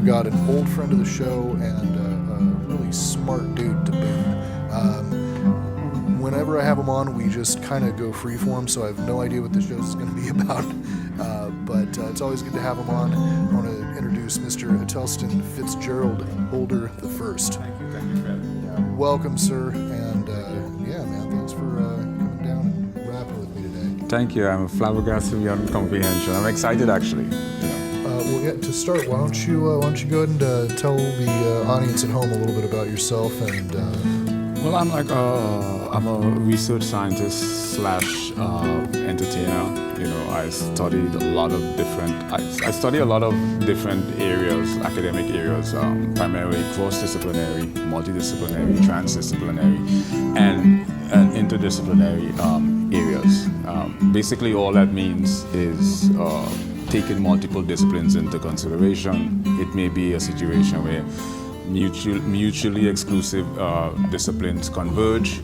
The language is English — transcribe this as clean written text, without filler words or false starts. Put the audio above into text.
got an old friend of the show and a really smart dude to boot. Whenever I have him on, we just kind of go freeform, so I have no idea what the show is going to be about. But it's always good to have him on. I want to introduce Mr. Atelston Fitzgerald Holder the First. Thank you, Fred. Welcome, sir, and yeah, man, thanks for coming down and rapping with me today. Thank you. I'm flabbergasted beyond comprehension. I'm excited, actually. Well, yeah, to start, why don't you go ahead and tell the audience at home a little bit about yourself and. Well, I'm like I'm a research scientist slash entertainer. I studied a lot of different. I study a lot of different areas, academic areas, primarily cross-disciplinary, multidisciplinary, transdisciplinary, and interdisciplinary areas. Basically, all that means is taking multiple disciplines into consideration. It may be a situation where mutually exclusive disciplines converge,